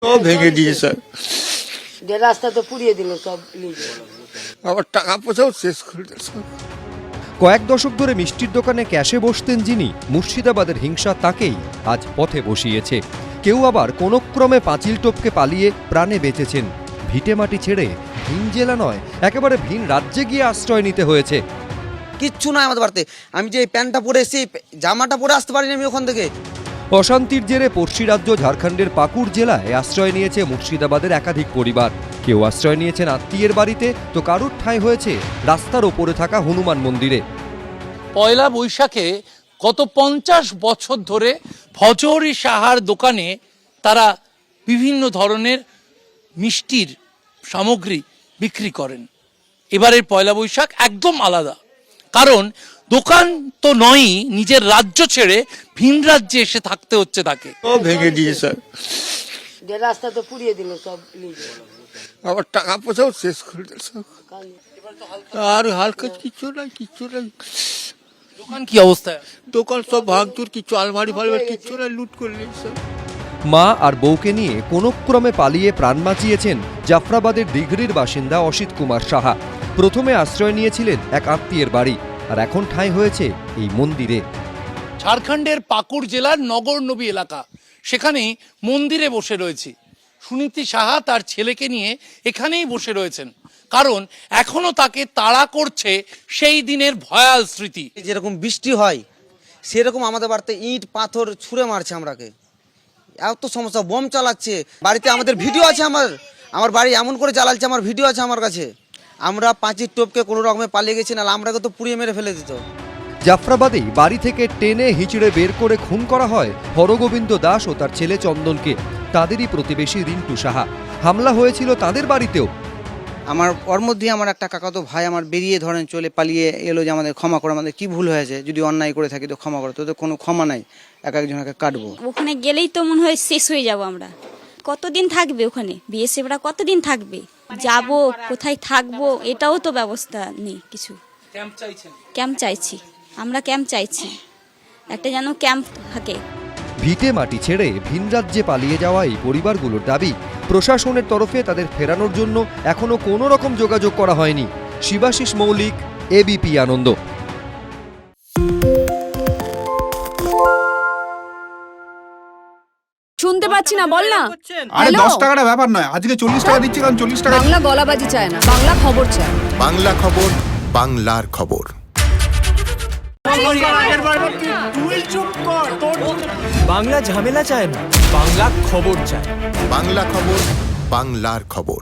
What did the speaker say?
সব ভেঙে দিয়ে স্যার, যে রাস্তা তো পুড়িয়ে দিল সব। আবার টাকা পয়সাও শেষ করে দিল স্যার। কয়েক দশক ধরে মিষ্টির দোকানে ক্যাশে বসতেন যিনি, মুর্শিদাবাদের হিংসা তাকেই আজ পথে বসিয়েছে। কেউ আবার কোনো ক্রমে পাঁচিল টপকে পালিয়ে প্রাণে বেঁচেছেন। ভিটে মাটি ছেড়ে ভিন জেলা নয়, একেবারে ভিন রাজ্যে গিয়ে আশ্রয় নিতে হয়েছে। কিচ্ছু নয় আমাদের বাড়িতে। আমি যে প্যান্টটা পরে এসেছি, জামাটা পরে আসতে পারিনি আমি ওখান থেকে। অশান্তির জেরে পড়শি রাজ্য ঝাড়খণ্ডের পাকুড় জেলায় আশ্রয় নিয়েছে মুর্শিদাবাদের একাধিক পরিবার। কেউ আশ্রয় নিয়েছেন আত্মীয়ের বাড়িতে, তো কারুর ঠাঁই হয়েছে রাস্তার ওপরে থাকা হনুমান মন্দিরে। পয়লা বৈশাখে গত 50 বছর ধরে ভজহরি সাহার দোকানে তারা বিভিন্ন ধরনের মিষ্টির সামগ্রী বিক্রি করেন। এবারের পয়লা বৈশাখ একদম আলাদা, কারণ দোকান তো নয়ই, নিজের রাজ্য ছেড়ে ভিন রাজ্যে এসে থাকতে হচ্ছে তাকে। সব ভেঙে দিয়ে স্যার, যে রাস্তা তো পুড়িয়ে দিল সব। আবার টাকা পয়সাও শেষ করে দিল স্যার। আর হালকা কিচ্ছু নাই, কিচ্ছু নাই। দোকান কি অবস্থায়? দোকান সব ভাঙচুর, কিছু আলমারি ফালমারি কিচ্ছু নাই, লুট করে নিয়েছে স্যার। মা আর বউকে নিয়ে কোনো ক্রমে পালিয়ে প্রাণ বাঁচিয়েছেন জাফরাবাদের দিঘরির বাসিন্দা অসিত কুমার সাহা। প্রথমে আশ্রয় নিয়েছিলেন এক আত্মীয়ের বাড়ি, আর এখন ঠাঁই হয়েছে এই মন্দিরে। ঝাড়খণ্ডের পাকুড় জেলার নগর নবী এলাকা, সেখানে মন্দিরে বসে রয়েছে। সুনীতি সাহা তার ছেলেকে নিয়ে এখানেই বসে রয়েছেন, কারণ এখনো তাকে তাড়া করছে সেই দিনের ভয়াল স্মৃতি। যেরকম বৃষ্টি হয় সেরকম আমাদের বাড়িতে ইট পাথর ছুঁড়ে মারছে আমরাকে। এত সমস্যা, বোম চালাচ্ছে বাড়িতে। আমাদের ভিডিও আছে, আমার বাড়ি এমন করে জ্বালাচ্ছে, আমার ভিডিও আছে আমার কাছে। আমরা পাঁচির টোপকে কোনো রকমে পালিয়ে গেছি, না আমরাকে তো পুড়িয়ে মেরে ফেলে দিত। জাফরাবাদেই বাড়ি থেকে টেনে হিঁচড়ে বের করে খুন করা হয় হরগোবিন্দ দাস ও তার ছেলে চন্দনকে। তাদেরই প্রতিবেশী রিন্টু সাহা। হামলা হয়েছিল তাদের বাড়িতেও। আমার ওর মধ্যে আমার একটা কাকাতো ভাই আমার বেরিয়ে ধরেন চলে পালিয়ে এলো যে আমাদের ক্ষমা করে, আমাদের কি ভুল হয়েছে, যদি অন্যায় করে থাকি তো ক্ষমা করে। তোদের কোনো ক্ষমা নাই, এক একজনকে কাটবো। ওখানে গেলেই তো মনে হয় শেষ হয়ে যাব আমরা। কতদিন থাকবে ওখানে? বিএসএফরা কতদিন থাকবে? যাব কোথায় থাকবো, এটাও তো ব্যবস্থা নেই কিছু। ক্যাম্প চাইছি আমরা, ক্যাম্প চাইছি, একটা যেন ক্যাম্প থাকে। ভিটে মাটি ছেড়ে ভিন রাজ্যে পালিয়ে যাওয়াই পরিবারগুলোর দাবি। প্রশাসনের তরফে তাদের ফেরানোর জন্য এখনো কোনো রকম যোগাযোগ করা হয়নি। শিবাশিস মৌলিক, এবিপি আনন্দ। শুনতে পাচ্ছি না, বল না। আরে 10 টাকাটা ব্যাপার নয়, আজকে 40 টাকা দিচ্ছি, কারণ 40 টাকা। বাংলা গলাবাজি চায় না, বাংলা খবর চায়। বাংলা খবর, বাংলার খবর। বাংলা ঝামেলা চায় না, বাংলা খবর চায়। বাংলা খবর, বাংলার খবর।